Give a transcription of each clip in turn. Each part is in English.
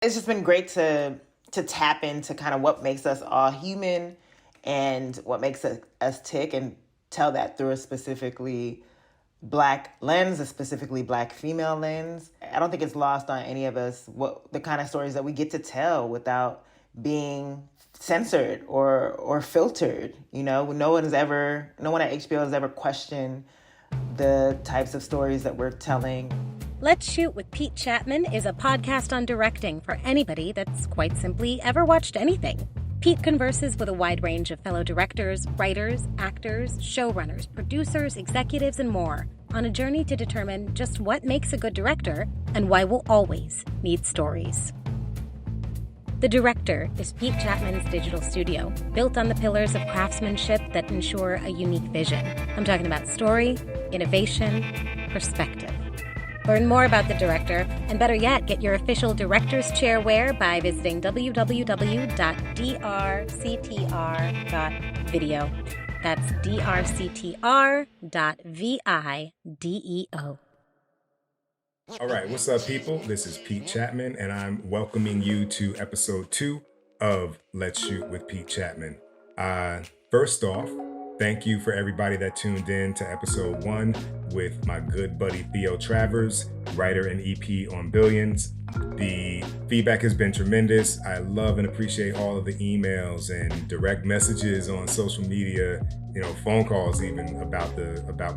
It's just been great to tap into kind of what makes us all human and what makes us tick, and tell that through a specifically Black lens, a specifically Black female lens. I don't think it's lost on any of us what the kind of stories that we get to tell without being censored or filtered. No one at HBO has ever questioned the types of stories that we're telling. Let's Shoot with Pete Chatmon is a podcast on directing for anybody that's quite simply ever watched anything. Pete converses with a wide range of fellow directors, writers, actors, showrunners, producers, executives, and more on a journey to determine just what makes a good director and why we'll always need stories. The Director is Pete Chatmon's digital studio, built on the pillars of craftsmanship that ensure a unique vision. I'm talking about story, innovation, perspective. Learn more about The Director, and better yet, get your official Director's Chair wear by visiting www.drctr.video. That's drctr.video. All right, what's up, people? This is Pete Chatmon, and I'm welcoming you to episode 2 of Let's Shoot with Pete Chatmon. First off, thank you for everybody that tuned in to episode 1 with my good buddy Theo Travers, writer and EP on Billions. The feedback has been tremendous. I love and appreciate all of the emails and direct messages on social media, phone calls even about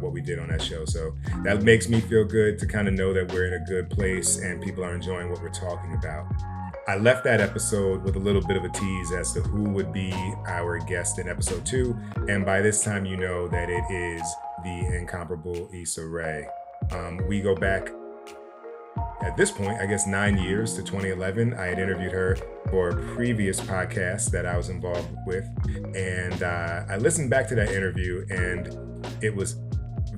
what we did on that show. So that makes me feel good to kind of know that we're in a good place and people are enjoying what we're talking about. I left that episode with a little bit of a tease as to who would be our guest in episode 2. And by this time, you know that it is the incomparable Issa Rae. We go back, at this point, I guess 9 years to 2011. I had interviewed her for a previous podcast that I was involved with. And I listened back to that interview, and it was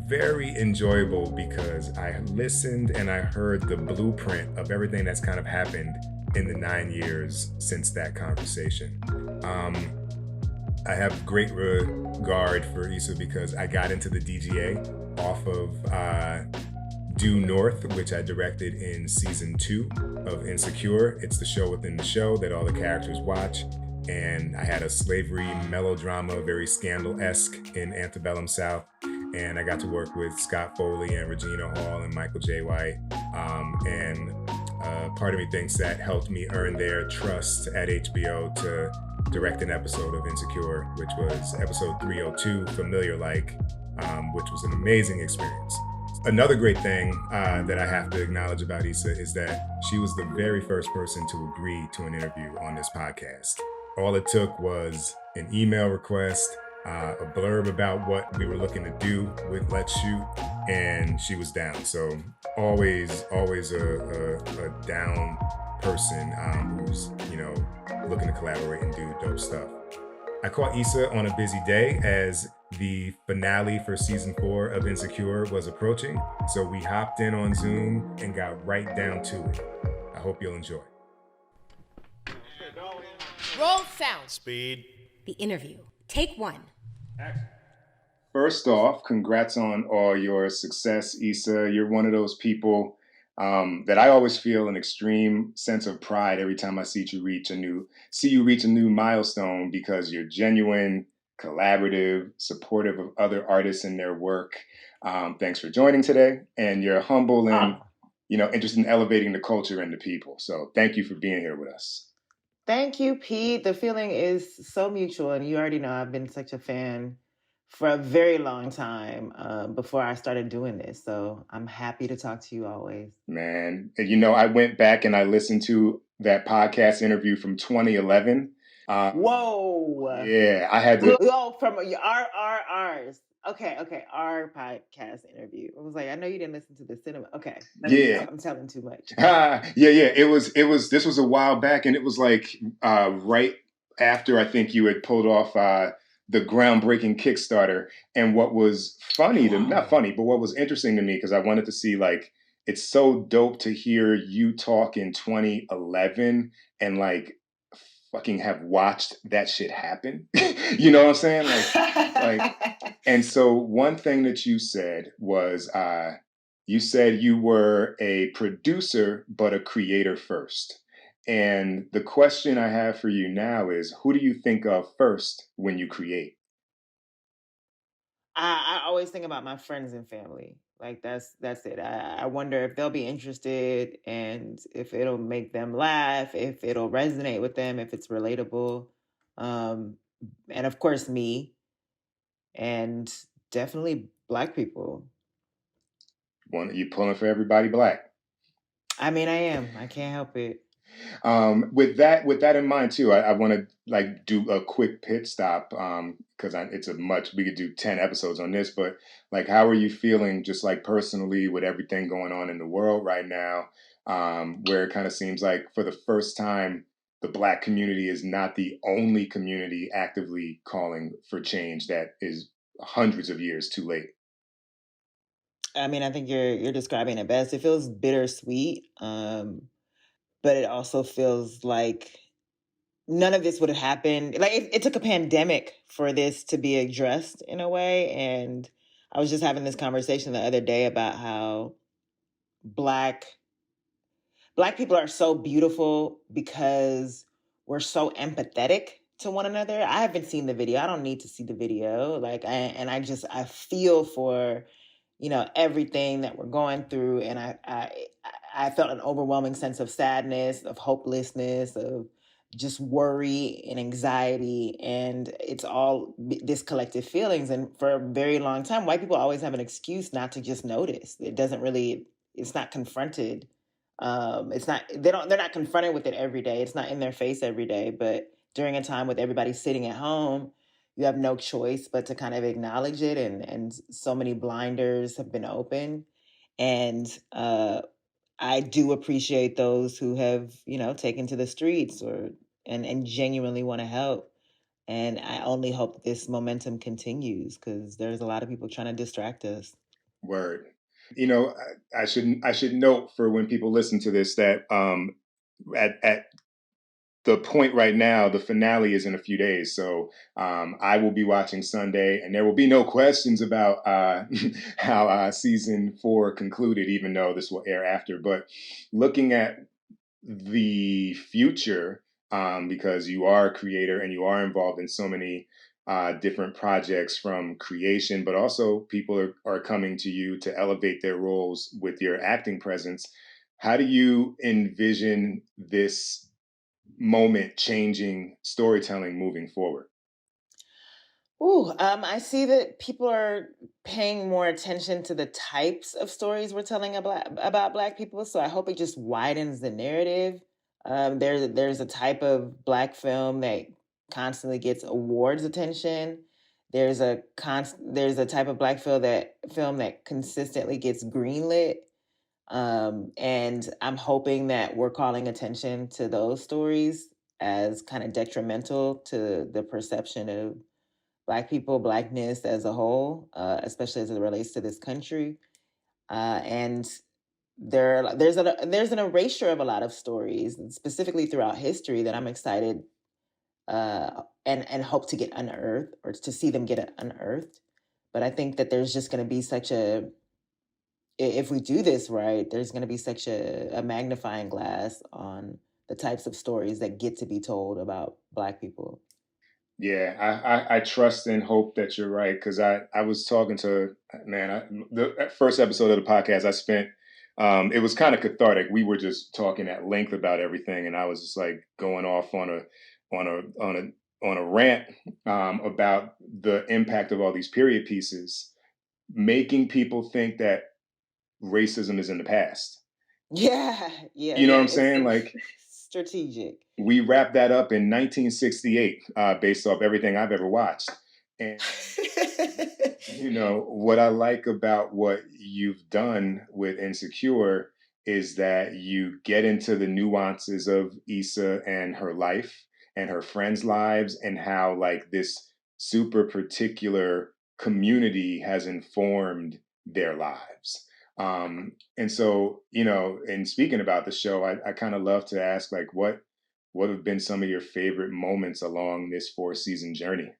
very enjoyable because I listened and I heard the blueprint of everything that's kind of happened in the 9 years since that conversation. I have great regard for Issa because I got into the DGA off of Due North, which I directed in season 2 of Insecure. It's the show within the show that all the characters watch. And I had a slavery melodrama, very Scandal-esque in Antebellum South. And I got to work with Scott Foley and Regina Hall and Michael J. White. Part of me thinks that helped me earn their trust at HBO to direct an episode of Insecure, which was episode 302, Familiar Like, which was an amazing experience. Another great thing that I have to acknowledge about Issa is that she was the very first person to agree to an interview on this podcast. All it took was an email request, a blurb about what we were looking to do with Let's Shoot, and she was down. So always a down person who's, looking to collaborate and do dope stuff. I caught Issa on a busy day as the finale for season 4 of Insecure was approaching. So we hopped in on Zoom and got right down to it. I hope you'll enjoy. Roll sound. Speed. The interview. Take 1. First off, congrats on all your success, Issa. You're one of those people that I always feel an extreme sense of pride every time I see you reach a new milestone, because you're genuine, collaborative, supportive of other artists and their work. Thanks for joining today, and you're humble and interested in elevating the culture and the people. So thank you for being here with us. Thank you, Pete. The feeling is so mutual, and you already know I've been such a fan for a very long time before I started doing this. So I'm happy to talk to you always. Man, I went back and I listened to that podcast interview from 2011. Whoa. Yeah, I had to. Oh, from ours. Okay, our podcast interview. I was like, I know you didn't listen to the cinema. Okay. Yeah. I'm telling too much. Yeah. This was a while back, and it was like right after I think you had pulled off the groundbreaking Kickstarter. And what was what was interesting to me, because I wanted to see, like, it's so dope to hear you talk in 2011 and like fucking have watched that shit happen. You know what I'm saying? And so one thing that you said was, you said you were a producer, but a creator first. And the question I have for you now is, who do you think of first when you create? I always think about my friends and family. Like that's it. I wonder if they'll be interested and if it'll make them laugh, if it'll resonate with them, if it's relatable. Um, and of course me and definitely Black people. You pulling for everybody Black? I mean, I am. I can't help it. With that in mind too, I want to like do a quick pit stop because it's a much we could do 10 episodes on this, but like, how are you feeling just like personally with everything going on in the world right now, where it kind of seems like for the first time the Black community is not the only community actively calling for change that is hundreds of years too late. I mean, I think you're describing it best. It feels bittersweet, but it also feels like none of this would have happened. Like it took a pandemic for this to be addressed in a way. And I was just having this conversation the other day about how black black people are so beautiful because we're so empathetic to one another. I haven't seen the video. I don't need to see the video. I feel for everything that we're going through, and I felt an overwhelming sense of sadness, of hopelessness, of just worry and anxiety, and it's all this collective feelings. And for a very long time, white people always have an excuse not to just notice. It's not confronted. They're not confronted with it every day. It's not in their face every day. But during a time with everybody sitting at home, you have no choice but to kind of acknowledge it, and so many blinders have been open. And I do appreciate those who have taken to the streets and genuinely want to help. And I only hope this momentum continues because there's a lot of people trying to distract us. Word. I should note for when people listen to this that at the point right now, the finale is in a few days. So I will be watching Sunday, and there will be no questions about how season 4 concluded, even though this will air after. But looking at the future, because you are a creator and you are involved in so many different projects from creation, but also people are coming to you to elevate their roles with your acting presence. How do you envision this moment changing storytelling moving forward? I see that people are paying more attention to the types of stories we're telling about Black people. So I hope it just widens the narrative. There's a type of Black film that constantly gets awards attention. There's a type of Black film that consistently gets greenlit. And I'm hoping that we're calling attention to those stories as kind of detrimental to the perception of Black people, Blackness as a whole, especially as it relates to this country. And there's an erasure of a lot of stories, specifically throughout history, that I'm excited and hope to get unearthed or to see them get unearthed. But I think that there's just going to be if we do this right, there's going to be such a magnifying glass on the types of stories that get to be told about Black people. Yeah, I trust and hope that you're right, because I was talking to the first episode of the podcast I spent. It was kind of cathartic. We were just talking at length about everything, and I was just like going off on a rant about the impact of all these period pieces, making people think that racism is in the past. Yeah, yeah, You know what yeah. I'm saying? It's Like, strategic. we wrapped that up in 1968, based off everything I've ever watched. And what I like about what you've done with Insecure is that you get into the nuances of Issa and her life and her friends' lives, and how like this super particular community has informed their lives. And so, in speaking about the show, I kind of love to ask, like, what have been some of your favorite moments along this 4-season journey?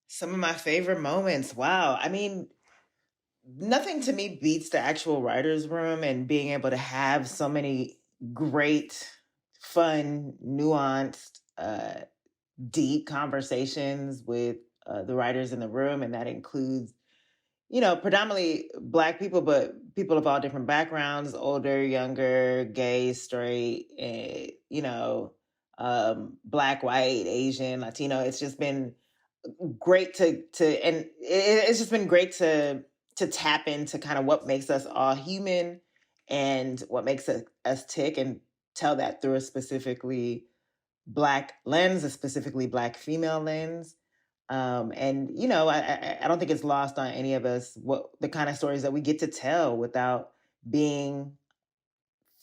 Some of my favorite moments. Wow. I mean, nothing to me beats the actual writer's room and being able to have so many great, fun, nuanced, deep conversations with the writers in the room, and that includes, predominantly Black people, but people of all different backgrounds, older, younger, gay, straight, Black, white, Asian, Latino. It's just been great it's just been great to tap into kind of what makes us all human and what makes us tick, and tell that through a specifically Black lens, a specifically Black female lens. And I don't think it's lost on any of us what the kind of stories that we get to tell without being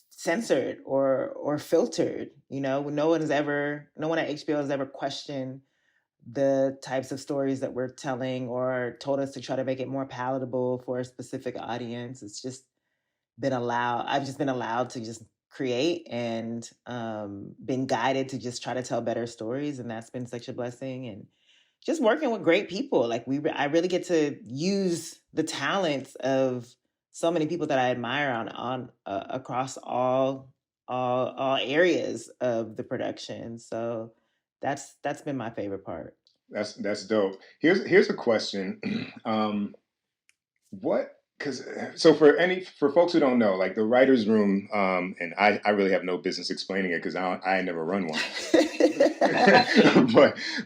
censored or filtered. No one at HBO has ever questioned the types of stories that we're telling or told us to try to make it more palatable for a specific audience. It's just I've just been allowed to just create and been guided to just try to tell better stories. And that's been such a blessing. And just working with great people. Like I really get to use the talents of so many people that I admire on across all areas of the production. So that's been my favorite part. That's dope. Here's a question. What? Because for folks who don't know, like the writers' room, and I really have no business explaining it because I never run one.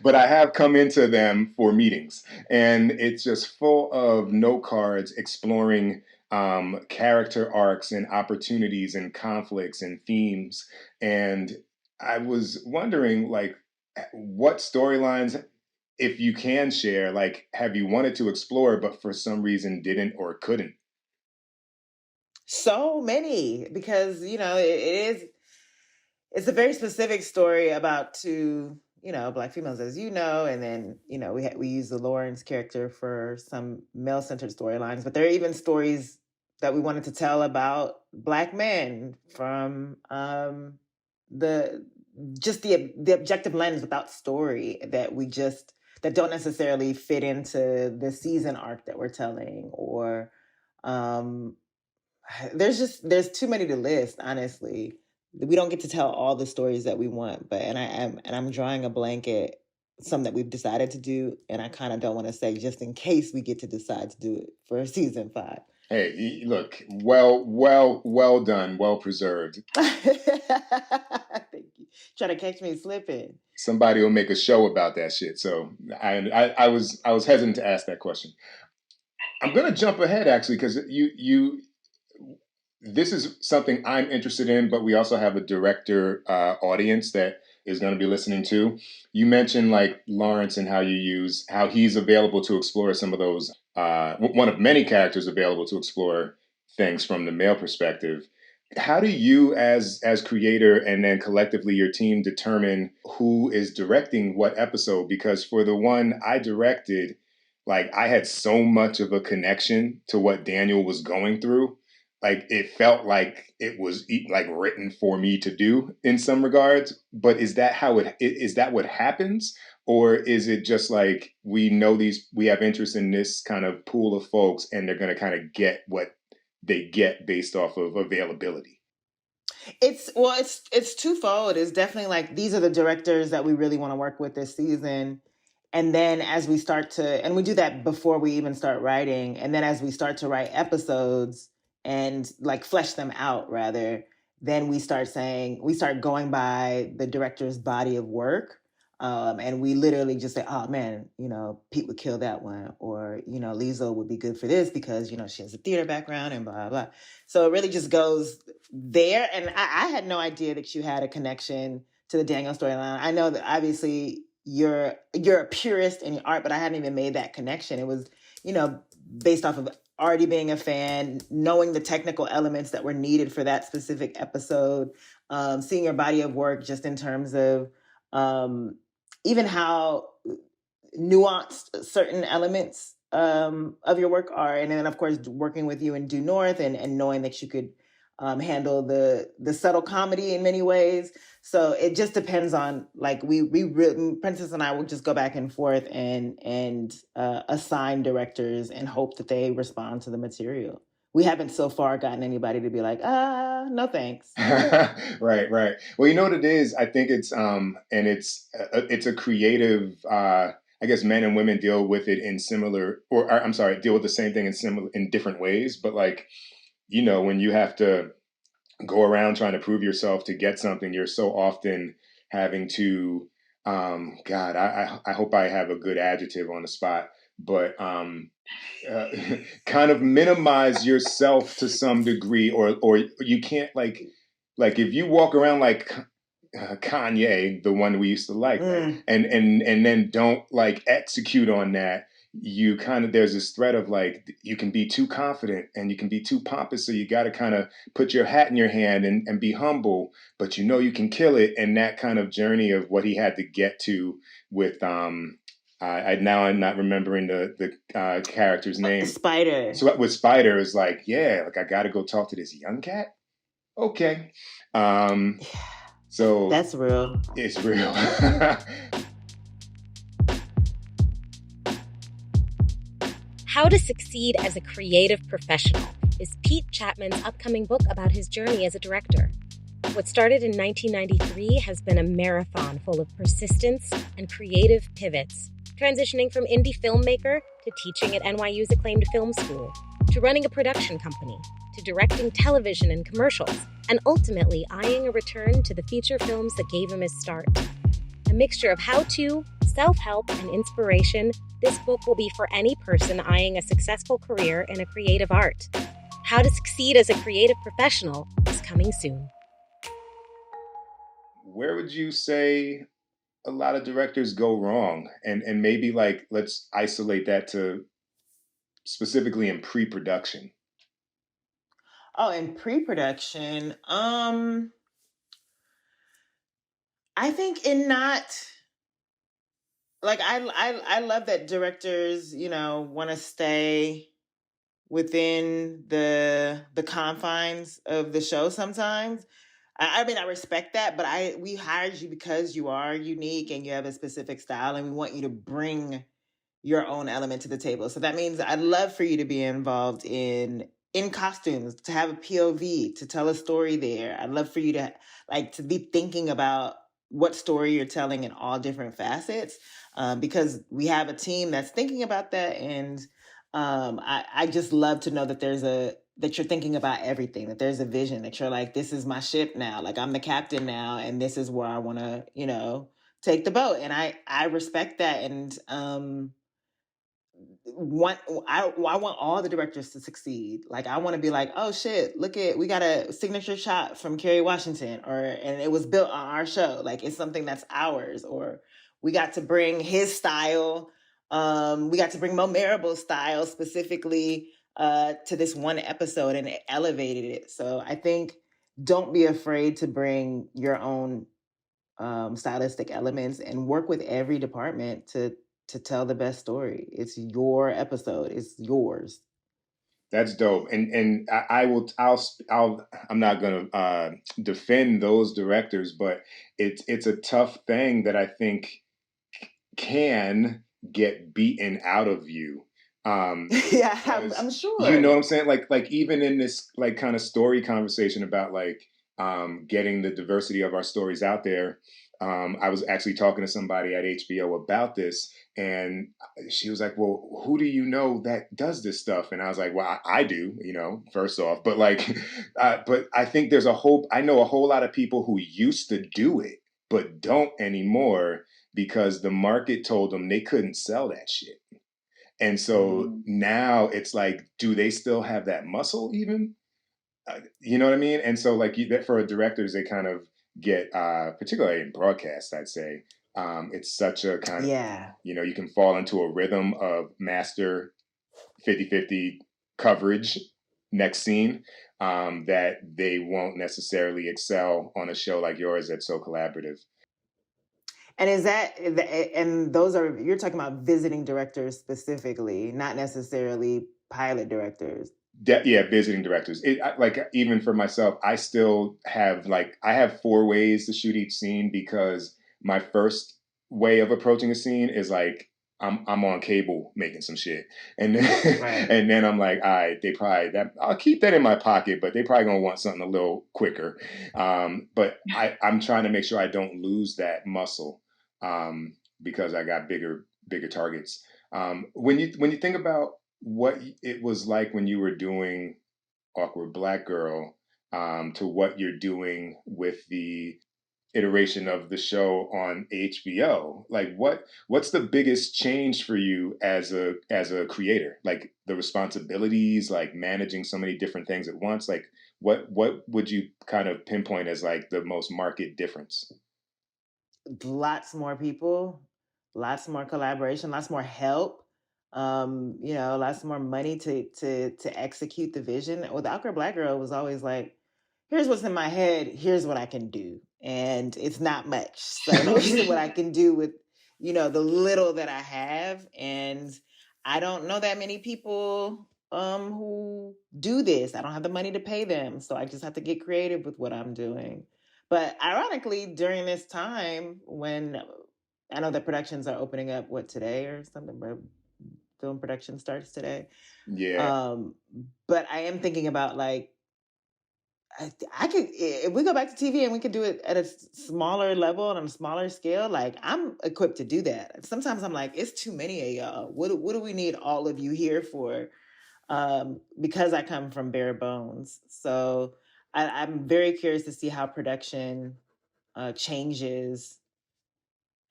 but I have come into them for meetings, and it's just full of note cards exploring character arcs and opportunities and conflicts and themes. And I was wondering, like, what storylines, if you can share, like, have you wanted to explore but for some reason didn't or couldn't? So many, because it's a very specific story about two Black females, as and then we use the Lawrence character for some male-centered storylines, but there are even stories that we wanted to tell about Black men from the objective lens without story that don't necessarily fit into the season arc that we're telling, or there's too many to list, honestly. We don't get to tell all the stories that we want, but I'm drawing a blanket, some that we've decided to do, and I kind of don't want to say just in case we get to decide to do it for season 5. Hey, look, well done, well preserved. Thank you. Trying to catch me slipping. Somebody will make a show about that shit. So I was hesitant to ask that question. I'm gonna jump ahead actually, because this is something I'm interested in, but we also have a director audience that is going to be listening to. You mentioned like Lawrence and how he's available to explore some of those, one of many characters available to explore things from the male perspective. How do you as creator and then collectively your team determine who is directing what episode? Because for the one I directed, like I had so much of a connection to what Daniel was going through. Like it felt like it was like written for me to do in some regards. But is that is that what happens? Or is it just like we have interest in this kind of pool of folks and they're going to kind of get what they get based off of availability? It's twofold. It's definitely like, these are the directors that we really want to work with this season. And then as we and we do that before we even start writing. And then as we start to write episodes and like flesh them out rather, then we start going by the director's body of work. And we literally just say, oh man, Pete would kill that one. Or, Liesl would be good for this because, she has a theater background and blah, blah, blah. So it really just goes there. And I had no idea that you had a connection to the Daniel storyline. I know that obviously you're a purist in your art, but I hadn't even made that connection. It was, based off of already being a fan, knowing the technical elements that were needed for that specific episode, seeing your body of work just in terms of even how nuanced certain elements of your work are. And then, of course, working with you in Due North and knowing that you could handle the subtle comedy in many ways. So it just depends on, like, Princess and I will just go back and forth and assign directors and hope that they respond to the material. we haven't so far gotten anybody to be like, no thanks. Right, right. Well, you know what it is? I think it's a creative. I guess men and women deal with it in similar, or I'm sorry, deal with the same thing in different ways. But like, when you have to go around trying to prove yourself to get something, you're so often having to, God, I hope I have a good adjective on the spot, but uh, kind of minimize yourself to some degree, or you can't like if you walk around like Kanye, the one we used to like, right? And then don't like execute on that. You kind of there's this threat of like you can be too confident and you can be too pompous, so you got to kind of put your hat in your hand and be humble, but you can kill it. And that kind of journey of what he had to get to with now I'm not remembering the character's name. Spider. So with Spider is like, yeah, like I got to go talk to this young cat. Okay. So that's real. It's real. How to Succeed as a Creative Professional is Pete Chatmon's upcoming book about his journey as a director. What started in 1993 has been a marathon full of persistence and creative pivots, transitioning from indie filmmaker to teaching at NYU's acclaimed film school, to running a production company, to directing television and commercials, and ultimately eyeing a return to the feature films that gave him his start. A mixture of how-to, self-help, and inspiration, this book will be for any person eyeing a successful career in a creative art. How to Succeed as a Creative Professional is coming soon. Where would you say a lot of directors go wrong? And maybe like let's isolate that to specifically in pre-production. Oh, in pre-production, I think in not like I love that directors, want to stay within the confines of the show sometimes. I mean, I respect that, but we hired you because you are unique and you have a specific style, and we want you to bring your own element to the table. So that means I'd love for you to be involved in costumes, to have a POV, to tell a story there. I'd love for you to be thinking about what story you're telling in all different facets, because we have a team that's thinking about that. And I just love to know that that you're thinking about everything, that there's a vision, that you're like, this is my ship now. Like I'm the captain now, and this is where I want to, take the boat. And I respect that. And, I want all the directors to succeed. Like I want to be like, oh shit, we got a signature shot from Kerry Washington, and it was built on our show. Like it's something that's ours, or we got to bring his style. We got to bring Mo Marable's style specifically to this one episode, and it elevated it. So I think don't be afraid to bring your own stylistic elements and work with every department to tell the best story. It's your episode. It's yours. That's dope. And I'm not going to defend those directors, but it's a tough thing that I think can get beaten out of you. Yeah, I'm sure. You know what I'm saying? Like even in this like kind of story conversation about like getting the diversity of our stories out there. I was actually talking to somebody at HBO about this, and she was like, well, who do you know that does this stuff? And I was like, well, I do, first off, but like, but I think I know a whole lot of people who used to do it, but don't anymore because the market told them they couldn't sell that shit. And so now it's like, do they still have that muscle even? You know what I mean? And so like for directors, they kind of get, particularly in broadcast, I'd say, it's such a kind of, you can fall into a rhythm of master 50-50 coverage, next scene, that they won't necessarily excel on a show like yours that's so collaborative. And you're talking about visiting directors specifically, not necessarily pilot directors. Visiting directors. Like even for myself, I still have I have 4 ways to shoot each scene because my first way of approaching a scene is like I'm on cable making some shit, and then Right. and then I'm like, all right, I'll keep that in my pocket, but they probably gonna want something a little quicker. But I'm trying to make sure I don't lose that muscle, because I got bigger targets. When you think about what it was like when you were doing Awkward Black Girl, to what you're doing with the iteration of the show on HBO. Like what's the biggest change for you as a creator? Like the responsibilities, like managing so many different things at once. Like what would you kind of pinpoint as like the most market difference? Lots more people, lots more collaboration, lots more help. Lots more money to execute the vision. With Awkward Black Girl, it was always like, here's what's in my head, here's what I can do. And it's not much. So here's what I can do with, the little that I have. And I don't know that many people who do this. I don't have the money to pay them. So I just have to get creative with what I'm doing. But ironically, during this time when I know that productions are opening up, today or something, but film production starts today. Yeah. But I am thinking about like, I could, if we go back to TV and we could do it at a smaller level and on a smaller scale, like I'm equipped to do that. Sometimes I'm like, it's too many of y'all. What do we need all of you here for? Because I come from bare bones. So I'm very curious to see how production changes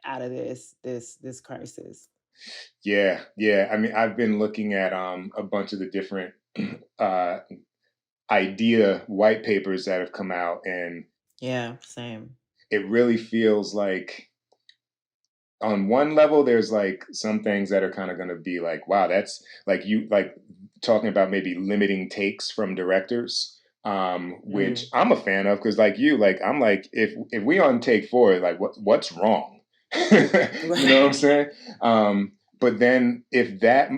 out of this crisis. Yeah. I mean, I've been looking at a bunch of the different uh idea white papers that have come out, and Yeah, same. it really feels like on one level there's like some things that are kind of going to be like, wow, that's like you like talking about maybe limiting takes from directors, which I'm a fan of, because like you, like I'm like, if we on take 4, like what's wrong? You know what I'm saying? But then if that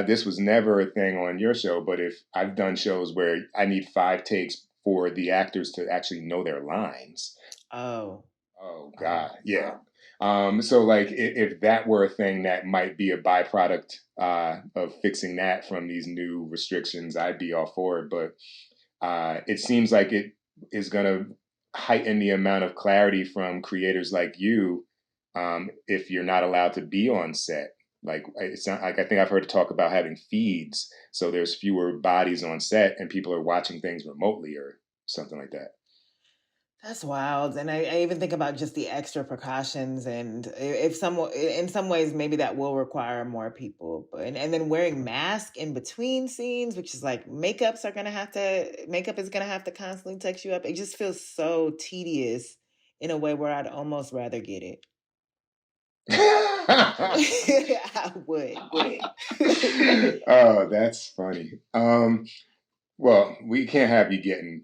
this was never a thing on your show, but if I've done shows where I need 5 takes for the actors to actually know their lines. Oh. Oh God, yeah. So like if that were a thing that might be a byproduct of fixing that from these new restrictions, I'd be all for it. But it seems like it is going to heighten the amount of clarity from creators like you, if you're not allowed to be on set. Like it's not like, I think I've heard talk about having feeds, so there's fewer bodies on set and people are watching things remotely or something like that. That's wild. And I even think about just the extra precautions, and if in some ways, maybe that will require more people. And then wearing masks in between scenes, which is like makeup is going to have to constantly touch you up. It just feels so tedious in a way where I'd almost rather get it. I would. Oh, that's funny. Well, we can't have you getting.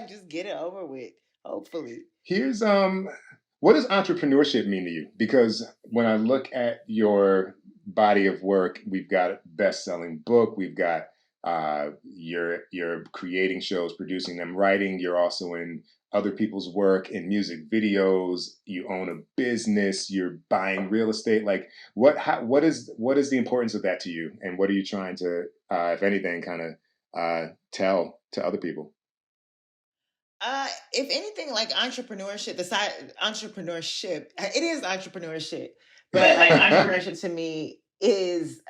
Just get it over with, hopefully. Here's what does entrepreneurship mean to you? Because when I look at your body of work, we've got a best-selling book, we've got you're creating shows, producing them, writing. You're also in other people's work, in music videos. You own a business. You're buying real estate. Like what is the importance of that to you, and what are you trying to, if anything, kind of tell to other people? If anything, like entrepreneurship, it is entrepreneurship, but like entrepreneurship to me is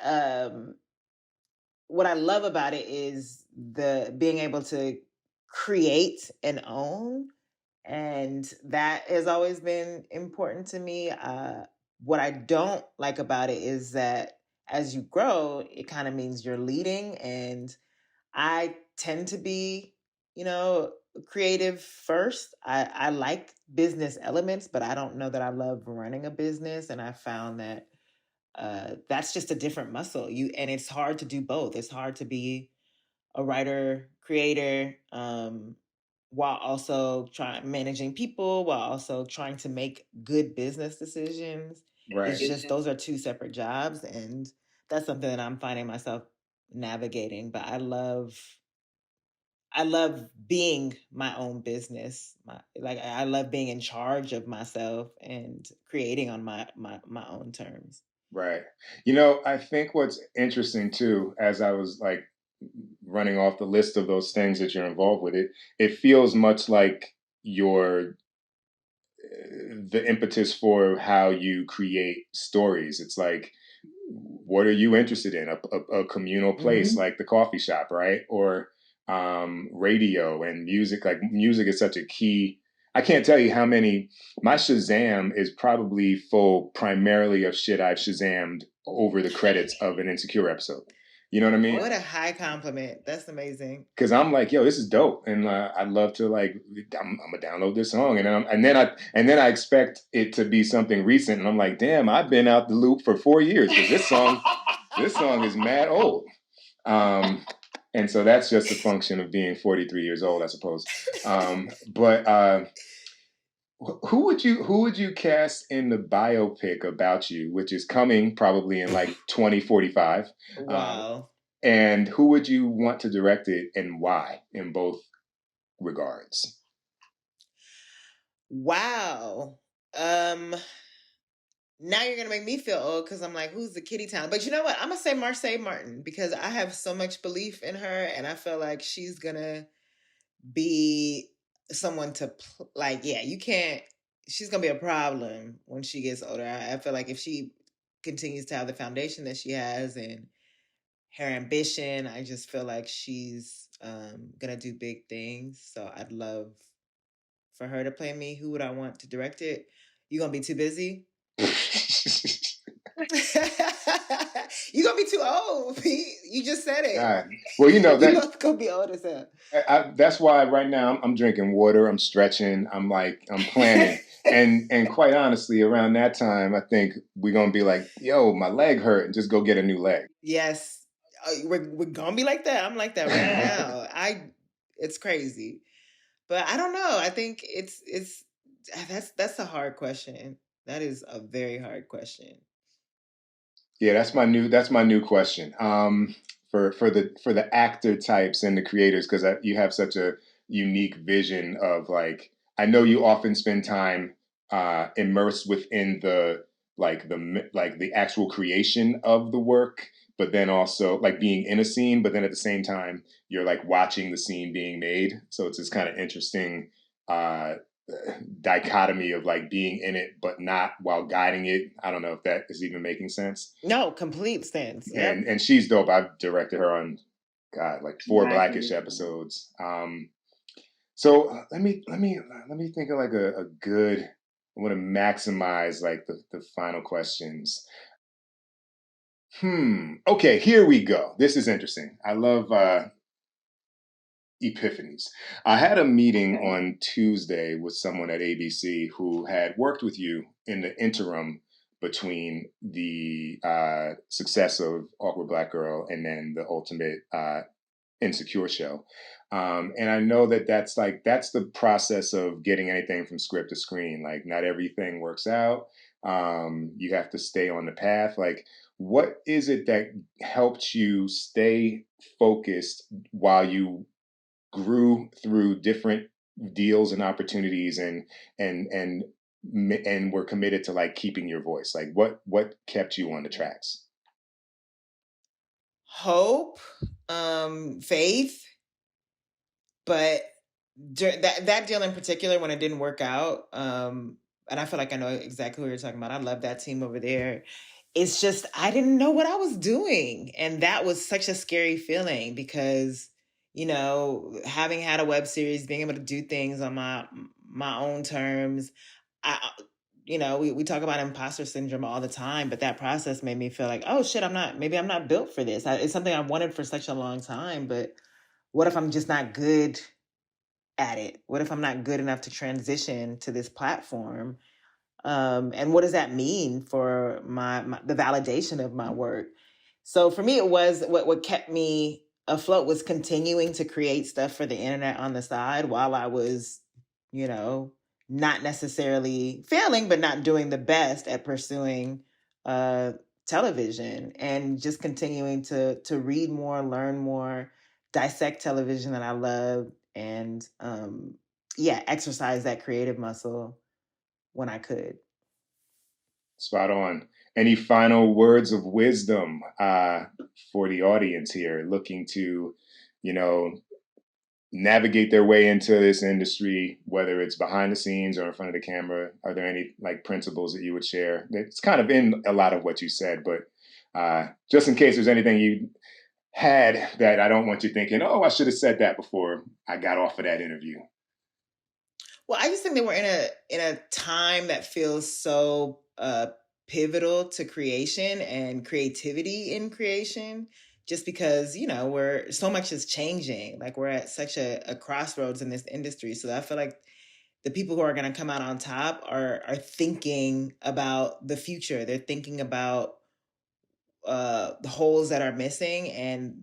what I love about it is the being able to create and own, and that has always been important to me. What I don't like about it is that as you grow, it kind of means you're leading, and I tend to be, creative first. I like business elements, but I don't know that I love running a business. And I found that that's just a different muscle. And it's hard to do both. It's hard to be a writer, creator, while also managing people, while also trying to make good business decisions. Right. It's just those are two separate jobs, and that's something that I'm finding myself navigating. But I love being my own business. I love being in charge of myself and creating on my own terms. Right. I think what's interesting too, as I was like running off the list of those things that you're involved with, it feels much like your the impetus for how you create stories. It's like, what are you interested in? A communal place like the coffee shop, right? Or radio and music. Like music is such a key. I can't tell you how many. My Shazam is probably full primarily of shit I've Shazammed over the credits of an Insecure episode. You know what I mean? What a high compliment. That's amazing. Because I'm like, yo, this is dope, and I'd love to like, I'm gonna download this song, and then I expect it to be something recent, and I'm like, damn, I've been out the loop for 4 years because this song is mad old, and so that's just a function of being 43 years old, I suppose. But who would you cast in the biopic about you, which is coming probably in like 2045? Wow. And who would you want to direct it and why in both regards? Wow. Now you're gonna make me feel old because I'm like, who's the kitty town? But you know what? I'm gonna say Marseille Martin because I have so much belief in her, and I feel like she's gonna be someone to like. Yeah, you can't. She's gonna be a problem when she gets older. I feel like if she continues to have the foundation that she has and her ambition, I just feel like she's gonna do big things. So I'd love for her to play me. Who would I want to direct it? You gonna be too busy? You gonna be too old, Pete. You just said it. God. Well, you gonna be old as hell. That's why right now I'm drinking water. I'm stretching. I'm planning. and quite honestly, around that time, I think we're gonna be like, yo, my leg hurt, and just go get a new leg. Yes, we're gonna be like that. I'm like that right now. It's crazy, but I don't know. I think that's a hard question. That is a very hard question. Yeah, that's my new question. For the actor types and the creators, because you have such a unique vision of like, I know you often spend time immersed within the actual creation of the work, but then also like being in a scene, but then at the same time you're like watching the scene being made. So it's this kind of interesting dichotomy of like being in it but not while guiding it. I don't know if that is even making sense. No, complete sense. Yep. And she's dope. I've directed her on like 4 Blackish episodes. So let me think of like a good. I want to maximize like the final questions. Okay, here we go. This is interesting. I love epiphanies. I had a meeting on Tuesday with someone at ABC who had worked with you in the interim between the success of Awkward Black Girl and then the ultimate Insecure show. And I know that's the process of getting anything from script to screen. Like not everything works out. You have to stay on the path. Like, what is it that helped you stay focused while you grew through different deals and opportunities and were committed to like keeping your voice? Like what kept you on the tracks? Hope, faith, but that deal in particular, when it didn't work out, and I feel like I know exactly who you're talking about. I love that team over there. It's just I didn't know what I was doing, and that was such a scary feeling because having had a web series, being able to do things on my own terms, we talk about imposter syndrome all the time, but that process made me feel like, oh shit, maybe I'm not built for this. It's something I wanted for such a long time, but what if I'm just not good at it? What if I'm not good enough to transition to this platform? And what does that mean for the validation of my work? So for me, it was what kept me afloat was continuing to create stuff for the internet on the side while I was, not necessarily failing, but not doing the best at pursuing television, and just continuing to read more, learn more, dissect television that I love and exercise that creative muscle when I could. Spot on. Any final words of wisdom for the audience here looking to, navigate their way into this industry, whether it's behind the scenes or in front of the camera? Are there any principles that you would share? It's kind of in a lot of what you said, but just in case there's anything you had that I don't want you thinking, oh, I should have said that before I got off of that interview. Well, I just think that we're in a time that feels so pivotal to creation and creativity in creation, just because, we're so much is changing. Like we're at such a crossroads in this industry. So I feel like the people who are going to come out on top are thinking about the future. They're thinking about the holes that are missing, and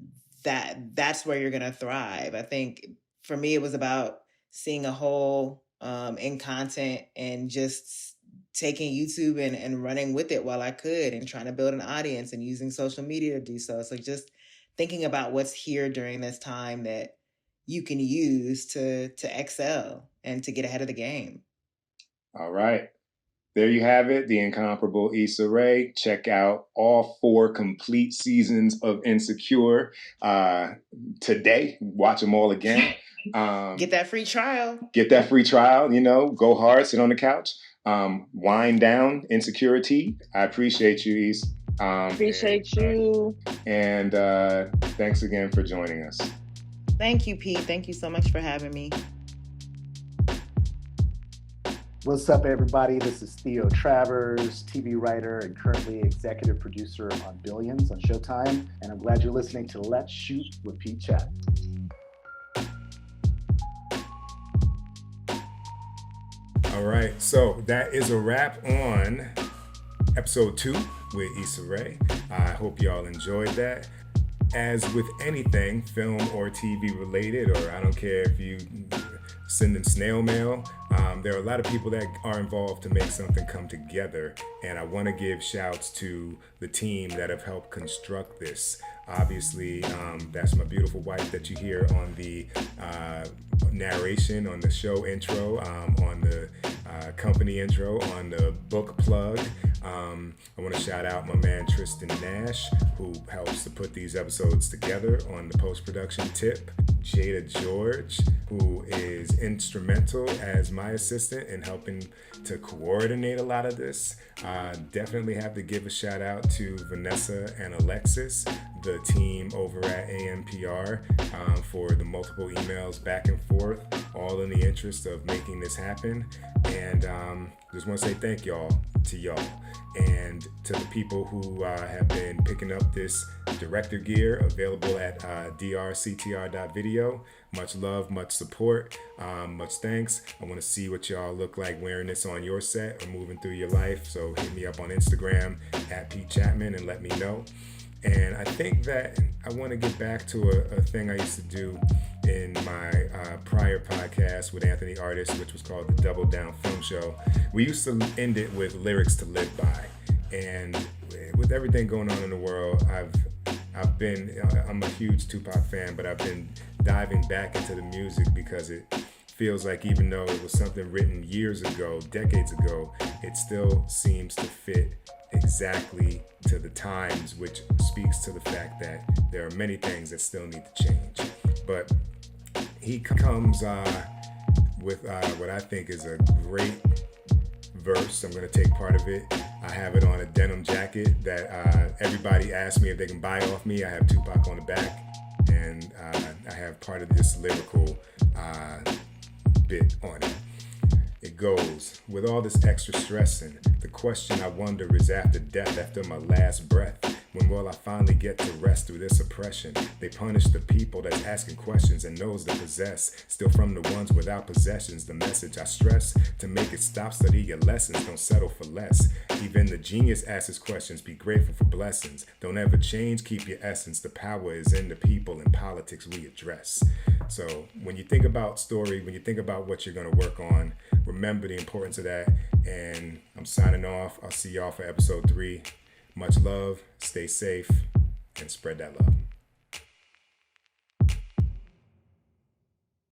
that's where you're going to thrive. I think for me, it was about seeing a hole in content and just taking YouTube and running with it while I could, and trying to build an audience and using social media to do so. So just thinking about what's here during this time that you can use to excel and to get ahead of the game. All right. There you have it, the incomparable Issa Rae. Check out all 4 complete seasons of Insecure today. Watch them all again. Get that free trial. Go hard, sit on the couch, wind down insecurity. I appreciate you, Issa. Appreciate you. And thanks again for joining us. Thank you, Pete. Thank you so much for having me. What's up, everybody? This is Theo Travers, TV writer and currently executive producer on Billions on Showtime. And I'm glad you're listening to Let's Shoot with Pete Chapman. All right, so that is a wrap on episode 2 with Issa Rae. I hope y'all enjoyed that. As with anything film or TV related, or I don't care if you send in snail mail, there are a lot of people that are involved to make something come together, and I want to give shouts to the team that have helped construct this. Obviously, that's my beautiful wife that you hear on the narration, on the show intro, on the company intro, on the book plug. I want to shout out my man Tristan Nash, who helps to put these episodes together on the post-production tip. Jada George, who is instrumental as my assistant in helping to coordinate a lot of this. Definitely have to give a shout out to Vanessa and Alexis, the team over at AMPR, for the multiple emails back and forth, all in the interest of making this happen. And just want to say thank y'all to y'all, and to the people who have been picking up this director gear, available at drctr.video. Much love, much support, much thanks. I want to see what y'all look like wearing this on your set or moving through your life. So hit me up on Instagram at Pete Chapman and let me know. And I think that I want to get back to a thing I used to do in my prior podcast with Anthony Artis, which was called the Double Down Film Show. We used to end it with lyrics to live by. And with everything going on in the world, I'm a huge Tupac fan, but I've been diving back into the music because it feels like, even though it was something written years ago, decades ago, it still seems to fit exactly to the times, which speaks to the fact that there are many things that still need to change. But he comes with what I think is a great verse. I'm going to take part of it. I have it on a denim jacket that everybody asks me if they can buy off me. I have Tupac on the back, and I have part of this lyrical bit on it. It goes, with all this extra stressing, the question I wonder is after death, after my last breath, when will I finally get to rest through this oppression? They punish the people that's asking questions and knows they possess. Still from the ones without possessions, the message I stress. To make it stop, study your lessons, don't settle for less. Even the genius asks questions, be grateful for blessings. Don't ever change, keep your essence. The power is in the people and politics we address. So when you think about story, when you think about what you're going to work on, remember the importance of that. And I'm signing off. I'll see y'all for episode 3. Much love, stay safe, and spread that love.